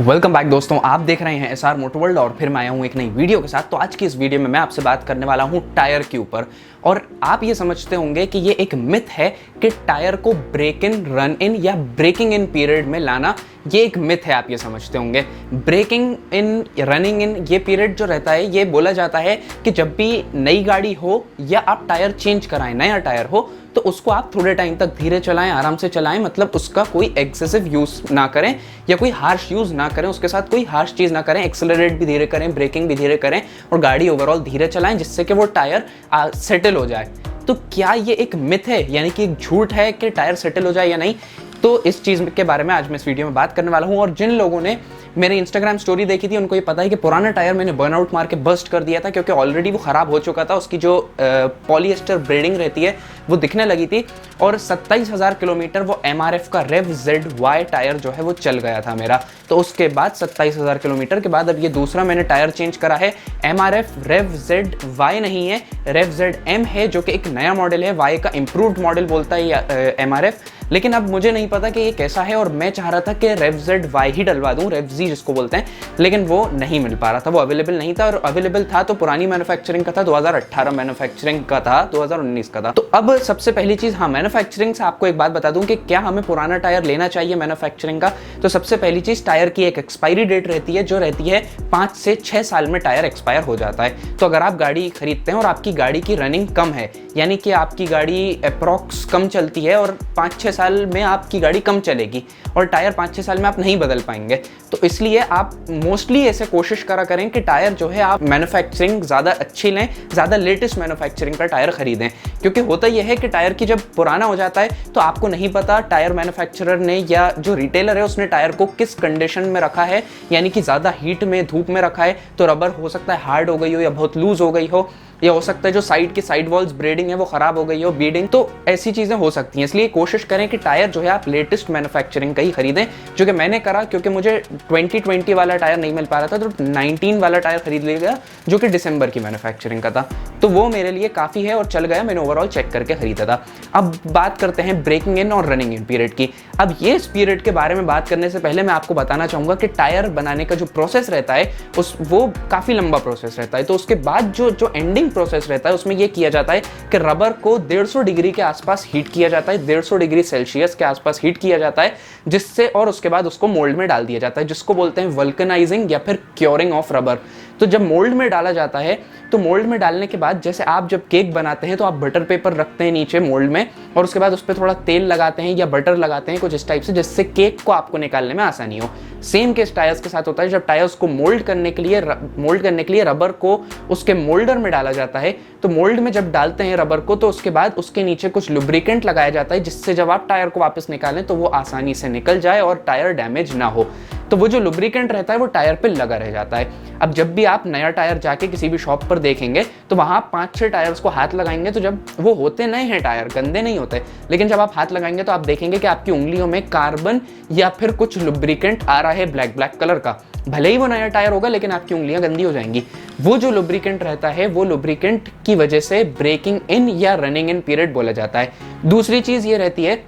Welcome back दोस्तों, आप देख रहे हैं एसआर मोटोवर्ल्ड और फिर मैं आया हूँ एक नई वीडियो के साथ। तो आज की इस वीडियो में मैं आपसे बात करने वाला हूँ टायर के ऊपर। और आप ये समझते होंगे कि ये एक मिथ है कि टायर को ब्रेक इन, रन इन या ब्रेकिंग इन पीरियड में लाना, ये एक मिथ है। आप ये समझते होंगे ब्रेकिंग इन, रनिंग इन, ये पीरियड जो रहता है ये बोला जाता है कि जब भी नई गाड़ी हो या आप टायर चेंज कराएं, नया टायर हो, तो उसको आप थोड़े टाइम तक धीरे चलाएं, आराम से चलाएं। मतलब उसका कोई एक्सेसिव यूज़ ना करें या कोई हार्श यूज़ ना करें, उसके साथ कोई हार्श चीज़ ना करें, एक्सेलरेट भी धीरे करें, ब्रेकिंग भी धीरे करें और गाड़ी ओवरऑल धीरे चलाएं, जिससे कि वो टायर सेटल हो जाए। तो क्या ये एक मिथ है, यानी कि एक झूठ है कि टायर सेटल हो जाए या नहीं? तो इस चीज़ के बारे में आज मैं इस वीडियो में बात करने वाला हूँ। और जिन लोगों ने मेरे इंस्टाग्राम स्टोरी देखी थी उनको ये पता है कि पुराना टायर मैंने बर्नआउट मार के बस्ट कर दिया था, क्योंकि ऑलरेडी वो ख़राब हो चुका था। उसकी जो पॉलिएस्टर ब्रेडिंग रहती है वो दिखने लगी थी और 27,000 किलोमीटर वो MRF का रेव ZY टायर जो है वो चल गया था मेरा। तो उसके बाद 27,000 किलोमीटर के बाद अब ये दूसरा मैंने टायर चेंज करा है। MRF रेव ZY नहीं है, रेव ZM है, जो कि एक नया मॉडल है। Y का इम्प्रूव्ड मॉडल बोलता है MRF, लेकिन अब मुझे नहीं पता कि ये कैसा है और मैं चाह रहा था कि रेव ZY ही डलवा दूं, रेव Z जिसको बोलते हैं, लेकिन वो नहीं मिल पा रहा था, वो अवेलेबल नहीं था। और अवेलेबल था तो पुरानी मैन्युफैक्चरिंग का था, 2018 मैन्युफैक्चरिंग का था, 2019 का था। तो अब सबसे पहली चीज़, हाँ, मैन्युफैक्चरिंग से आपको एक बात बता दूं कि क्या हमें पुराना टायर लेना चाहिए मैन्युफैक्चरिंग का। तो सबसे पहली चीज़, टायर की एक एक्सपायरी डेट रहती है, जो रहती है 5 से 6 साल में टायर एक्सपायर हो जाता है। तो अगर आप गाड़ी खरीदते हैं और आपकी गाड़ी की रनिंग कम है, यानी कि आपकी गाड़ी अप्रॉक्स कम चलती है और 5-6 साल में आपकी गाड़ी कम चलेगी और टायर 5-6 साल में आप नहीं बदल पाएंगे, तो इसलिए आप मोस्टली ऐसे कोशिश करा करें कि टायर जो है आप मैन्युफैक्चरिंग ज़्यादा अच्छी लें, ज़्यादा लेटेस्ट मैन्युफैक्चरिंग का टायर खरीदें। क्योंकि होता यह है कि टायर की जब पुराना हो जाता है तो आपको नहीं पता टायर मैन्युफैक्चरर ने या जो रिटेलर है उसने टायर को किस कंडीशन में रखा है, यानी कि ज़्यादा हीट में, धूप में रखा है तो रबर हो सकता है हार्ड हो गई हो या बहुत लूज हो गई हो, या हो सकता है जो साइड की साइड वॉल्स ब्रेडिंग है वो खराब हो गई हो, बीडिंग, तो ऐसी चीज़ें हो सकती हैं। इसलिए कोशिश करें कि टायर जो है आप लेटेस्ट मैन्युफैक्चरिंग का ही खरीदें, जो कि मैंने करा। क्योंकि मुझे 2020 वाला टायर नहीं मिल पा रहा था तो 19 वाला टायर खरीद लिया, जो कि दिसंबर की मैन्युफैक्चरिंग का था, तो वो मेरे लिए काफ़ी है और चल गया। मैंने ओवरऑल चेक करके खरीदा था। अब बात करते हैं ब्रेकिंग इन और रनिंग इन पीरियड की। अब ये इस पीरियड के बारे में बात करने से पहले मैं आपको बताना चाहूँगा कि टायर बनाने का जो प्रोसेस रहता है वो काफ़ी लंबा प्रोसेस रहता है। तो उसके बाद जो एंडिंग प्रोसेस रहता है उसमें यह किया जाता है कि रबर को 150 डिग्री के आसपास हीट किया जाता है, 150 डिग्री सेल्सियस के आसपास हीट किया जाता है, जिससे और उसके बाद उसको मोल्ड में डाल दिया जाता है, जिसको बोलते हैं वल्कनाइजिंग या फिर क्योरिंग ऑफ रबर। तो जब मोल्ड में डाला जाता है तो मोल्ड में डालने के बाद, जैसे आप जब केक बनाते हैं तो आप बटर पेपर रखते हैं नीचे मोल्ड में और उसके बाद उस पर थोड़ा तेल लगाते हैं या बटर लगाते हैं कुछ इस टाइप से, जिससे केक को आपको निकालने में आसानी हो। सेम केस टायर्स के साथ होता है। जब टायर्स को मोल्ड करने के लिए रबर को उसके मोल्डर में डाला जाता है, तो मोल्ड में जब डालते हैं रबर को तो उसके बाद उसके नीचे कुछ लुब्रिकेंट लगाया जाता है, जिससे जब आप टायर को वापस निकालें तो वो आसानी से निकल जाए और टायर डैमेज ना हो। तो वो जो लुब्रिकेंट रहता है वो टायर पे लगा रह जाता है। अब जब भी आप नया टायर जाके किसी भी शॉप पर देखेंगे तो वहाँ 5-6 टायर्स को हाथ लगाएंगे, तो जब वो होते नए हैं टायर, गंदे नहीं होते, लेकिन जब आप हाथ लगाएंगे तो आप देखेंगे कि आपकी उंगलियों में कार्बन या फिर कुछ लुब्रिकेंट आ रहा है ब्लैक कलर का। भले ही वो नया टायर होगा लेकिन आपकी उंगलियां गंदी हो जाएंगी। वो जो लुब्रिकेंट रहता है वो लुब्रिकेंट की वजह से ब्रेकिंग इन या रनिंग इन पीरियड बोला जाता है। दूसरी चीज़ ये रहती है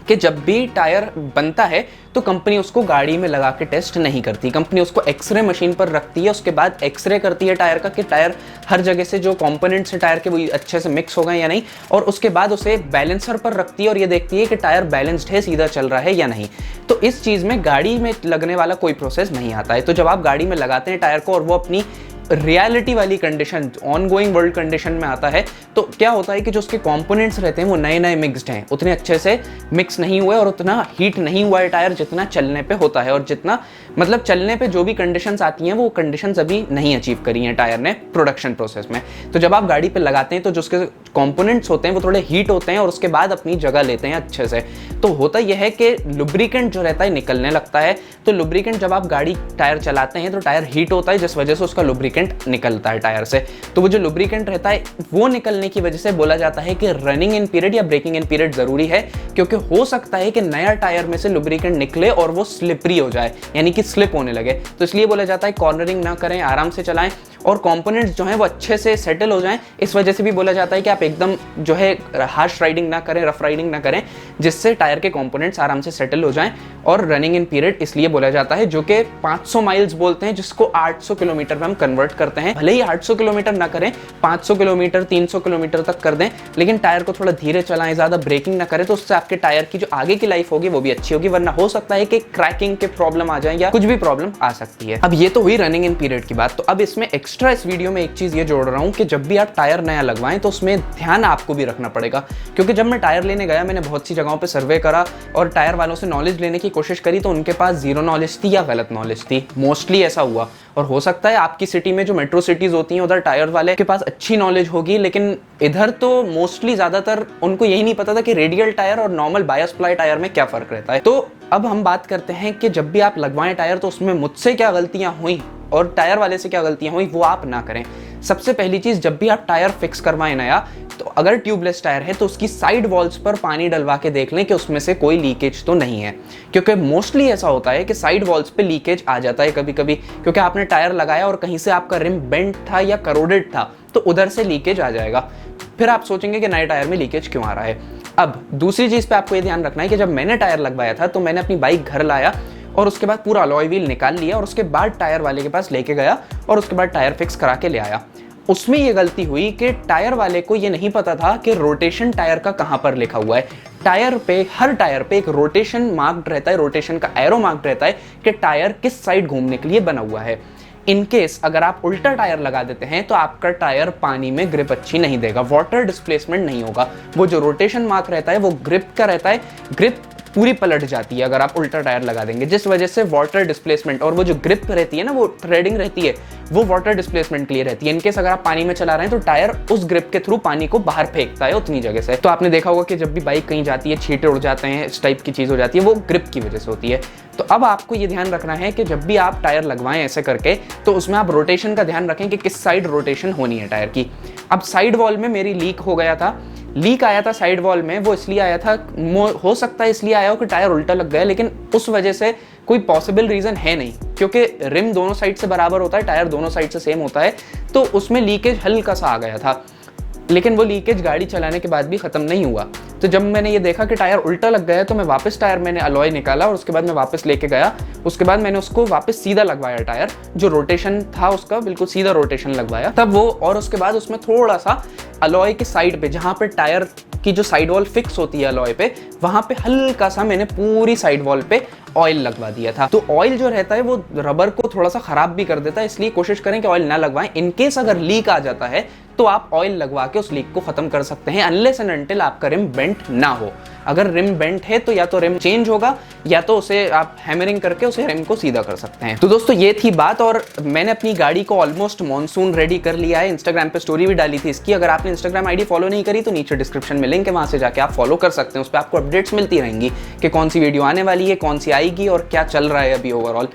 कि जब भी टायर बनता है तो कंपनी उसको गाड़ी में लगा के टेस्ट नहीं करती। कंपनी उसको एक्सरे मशीन पर रखती है, उसके बाद एक्सरे करती है टायर का कि टायर हर जगह से जो कंपोनेंट्स हैं टायर के वो अच्छे से मिक्स हो गए या नहीं, और उसके बाद उसे बैलेंसर पर रखती है और ये देखती है कि टायर बैलेंस्ड है, सीधा चल रहा है या नहीं। तो इस चीज़ में गाड़ी में लगने वाला कोई प्रोसेस नहीं आता है। तो जब आप गाड़ी में लगाते हैं टायर को और वो अपनी रियलिटी वाली कंडीशन, ऑनगोइंग वर्ल्ड कंडीशन में आता है, तो क्या होता है कि जो उसके कंपोनेंट्स रहते हैं वो नए नए मिक्स्ड हैं, उतने अच्छे से मिक्स नहीं हुए और उतना हीट नहीं हुआ है टायर जितना चलने पे होता है, और जितना मतलब चलने पे जो भी कंडीशंस आती हैं वो कंडीशंस अभी नहीं अचीव करी हैं टायर ने प्रोडक्शन प्रोसेस में। तो जब आप गाड़ी पे लगाते हैं तो जो उसके कंपोनेंट्स होते हैं वो थोड़े हीट होते हैं और उसके बाद अपनी जगह लेते हैं अच्छे से। तो होता यह है कि लुब्रिकेंट जो रहता है निकलने लगता है। तो लुब्रिकेंट जब आप गाड़ी टायर चलाते हैं तो टायर हीट होता है, जिस वजह से उसका लुब्रिकेंट निकलता है टायर से। तो वो जो लुब्रिकेंट रहता है वो निकलने की वजह से बोला जाता है कि रनिंग इन पीरियड या ब्रेकिंग इन पीरियड जरूरी है, क्योंकि हो सकता है कि नया टायर में से लुब्रिकेंट निकले और वो स्लिपरी हो जाए, यानी कि स्लिप होने लगे। तो इसलिए बोला जाता है कॉर्नरिंग ना करें, आराम से चलाएं। और कंपोनेंट्स जो हैं वो अच्छे से सेटल हो जाएं। इस वजह से भी बोला जाता है कि आप एकदम जो है हार्श राइडिंग ना करें, रफ राइडिंग ना करें, जिससे टायर के कंपोनेंट्स आराम से सेटल हो जाएं। और रनिंग इन पीरियड इसलिए बोला जाता है, जो कि 500 माइल्स बोलते हैं, जिसको 800 किलोमीटर में हम कन्वर्ट करते हैं। भले ही 800 किलोमीटर ना करें, 500 किलोमीटर 300 किलोमीटर तक कर दें, लेकिन टायर को थोड़ा धीरे चलाएं, ज़्यादा ब्रेकिंग ना करें, तो उससे आपके टायर की जो आगे की लाइफ होगी वो भी अच्छी होगी। वरना हो सकता है कि क्रैकिंग के प्रॉब्लम आ जाए या कुछ भी प्रॉब्लम आ सकती है। अब ये तो हुई रनिंग इन पीरियड की बात। तो अब इसमें एक्स्ट्रा इस वीडियो में एक चीज़ ये जोड़ रहा हूँ कि जब भी आप टायर नया लगवाएं तो उसमें ध्यान आपको भी रखना पड़ेगा। क्योंकि जब मैं टायर लेने गया, मैंने बहुत सी जगहों पर सर्वे करा और टायर वालों से नॉलेज लेने की कोशिश करी, तो उनके पास जीरो नॉलेज थी या गलत नॉलेज थी। मोस्टली ऐसा हुआ। और हो सकता है आपकी सिटी में जो मेट्रो सिटीज होती हैं उधर टायर वाले के पास अच्छी नॉलेज होगी, लेकिन इधर तो मोस्टली ज़्यादातर उनको यही नहीं पता था कि रेडियल टायर और नॉर्मल बायस प्लाई टायर में क्या फ़र्क रहता है। तो अब हम बात करते हैं कि जब भी आप लगवाएं टायर, तो उसमें मुझसे क्या गलतियां हुई और टायर वाले से क्या गलतियां हुई वो आप ना करें। सबसे पहली चीज़, जब भी आप टायर फिक्स करवाएं नया, तो अगर ट्यूबलेस टायर है तो उसकी साइड वॉल्स पर पानी डलवा के देख लें कि उसमें से कोई लीकेज तो नहीं है। क्योंकि मोस्टली ऐसा होता है कि साइड वॉल्स पे लीकेज आ जाता है कभी कभी, क्योंकि आपने टायर लगाया और कहीं से आपका रिम बेंट था या करोडेड था, तो उधर से लीकेज आ जाएगा। फिर आप सोचेंगे कि नए टायर में लीकेज क्यों आ रहा है। अब दूसरी चीज़ पे आपको ये ध्यान रखना है कि जब मैंने टायर लगवाया था तो मैंने अपनी बाइक घर लाया और उसके बाद पूरा अलॉय व्हील निकाल लिया और उसके बाद टायर वाले के पास लेके गया और उसके बाद टायर फिक्स करा के ले आया। उसमें ये गलती हुई कि टायर वाले को ये नहीं पता था कि रोटेशन टायर का कहाँ पर लिखा हुआ है। टायर पे, हर टायर पे एक रोटेशन मार्क्ड रहता है, रोटेशन का एरो मार्क्ड रहता है कि टायर किस साइड घूमने के लिए बना हुआ है। इन केस अगर आप उल्टा टायर लगा देते हैं तो आपका टायर पानी में ग्रिप अच्छी नहीं देगा, वाटर डिस्प्लेसमेंट नहीं होगा। वो जो रोटेशन मार्क रहता है वो ग्रिप का रहता है, ग्रिप पूरी पलट जाती है अगर आप उल्टा टायर लगा देंगे, जिस वजह से वाटर डिस्प्लेसमेंट और वो जो ग्रिप रहती है ना, वो थ्रेडिंग रहती है, वो वाटर डिस्प्लेसमेंट के लिए रहती है। इनकेस अगर आप पानी में चला रहे हैं तो टायर उस ग्रिप के थ्रू पानी को बाहर फेंकता है उतनी जगह से। तो आपने देखा होगा कि जब भी बाइक कहीं जाती है, छींटे उड़ जाते हैं, इस टाइप की चीज़ हो जाती है, वो ग्रिप की वजह से होती है। तो अब आपको ये ध्यान रखना है कि जब भी आप टायर लगवाएं ऐसे करके, तो उसमें आप रोटेशन का ध्यान रखें कि किस साइड रोटेशन होनी है टायर की। अब साइड वॉल में मेरी लीक हो गया था, लीक आया था साइड वॉल में, वो इसलिए आया था, हो सकता है इसलिए आया हो कि टायर उल्टा लग गया, लेकिन उस वजह से कोई पॉसिबल रीज़न है नहीं, क्योंकि रिम दोनों साइड से बराबर होता है, टायर दोनों साइड से सेम होता है। तो उसमें लीकेज हल्का सा आ गया था, लेकिन वो लीकेज गाड़ी चलाने के बाद भी ख़त्म नहीं हुआ। तो जब मैंने ये देखा कि टायर उल्टा लग गया है, तो मैं वापस टायर, मैंने अलॉय निकाला और उसके बाद मैं वापस लेके गया। उसके बाद मैंने उसको वापस सीधा लगवाया, टायर जो रोटेशन था उसका बिल्कुल सीधा रोटेशन लगवाया तब वो। और उसके बाद उसमें थोड़ा सा अलॉय के साइड पे, जहाँ पे टायर की जो साइड वॉल फिक्स होती है अलॉय पे, वहाँ पे हल्का सा मैंने पूरी साइड वॉल पे ऑयल लगवा दिया था। तो ऑयल जो रहता है वो रबर को थोड़ा सा ख़राब भी कर देता है, इसलिए कोशिश करें कि ऑयल ना लगवाएं। इनकेस अगर लीक आ जाता है तो आप ऑयल लगवा के उस लीक को ख़त्म कर सकते हैं, अनलेस एंड अनटिल आपका रिम बेंट ना हो। अगर रिम बेंट है तो या तो रिम चेंज होगा या तो उसे आप हैमरिंग करके उसे रिम को सीधा कर सकते हैं। तो दोस्तों ये थी बात, और मैंने अपनी गाड़ी को ऑलमोस्ट मॉनसून रेडी कर लिया है। इंस्टाग्राम पे स्टोरी भी डाली थी इसकी। अगर आपने इंस्टाग्राम आईडी फॉलो नहीं करी तो नीचे डिस्क्रिप्शन में लिंक है, वहाँ से जाके आप फॉलो कर सकते हैं। उस पर आपको अपडेट्स मिलती रहेंगी कि कौन सी वीडियो आने वाली है, कौन सी आएगी और क्या चल रहा है अभी ओवरऑल।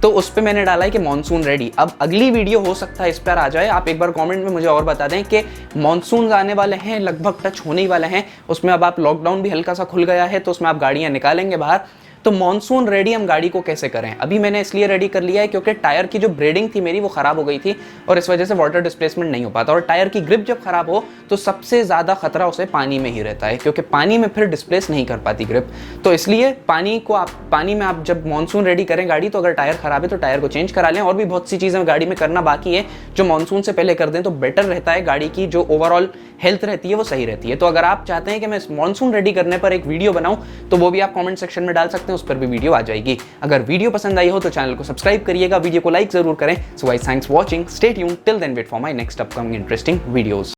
तो उस पर मैंने डाला है कि मॉनसून रेडी। अब अगली वीडियो हो सकता है इस पर आ जाए। आप एक बार कमेंट में मुझे और बता दें कि मॉनसून आने वाले हैं, लगभग टच होने ही वाले हैं। उसमें अब आप लॉकडाउन भी हल्का सा खुल गया है तो उसमें आप गाड़ियाँ निकालेंगे बाहर। तो मॉनसून रेडी हम गाड़ी को कैसे करें? अभी मैंने इसलिए रेडी कर लिया है क्योंकि टायर की जो ब्रेडिंग थी मेरी वो ख़राब हो गई थी और इस वजह से वाटर डिस्प्लेसमेंट नहीं हो पाता। और टायर की ग्रिप जब ख़राब हो तो सबसे ज़्यादा खतरा उसे पानी में ही रहता है, क्योंकि पानी में फिर डिस्प्लेस नहीं कर पाती ग्रिप। तो इसलिए पानी में आप जब मॉनसून रेडी करें गाड़ी, तो अगर टायर ख़राब है तो टायर को चेंज करा लें। और भी बहुत सी चीज़ें गाड़ी में करना बाकी है जो मॉनसून से पहले कर दें तो बेटर रहता है। गाड़ी की जो ओवरऑल हेल्थ रहती है वो सही रहती है। तो अगर आप चाहते हैं कि मैं मॉनसून रेडी करने पर एक वीडियो बनाऊं तो वो भी आप कमेंट सेक्शन में डाल सकते हैं, उस पर भी वीडियो आ जाएगी। अगर वीडियो पसंद आई हो तो चैनल को सब्सक्राइब करिएगा, वीडियो को लाइक जरूर करें। So guys, thanks for watching, stay tuned, till then wait for my next upcoming interesting videos.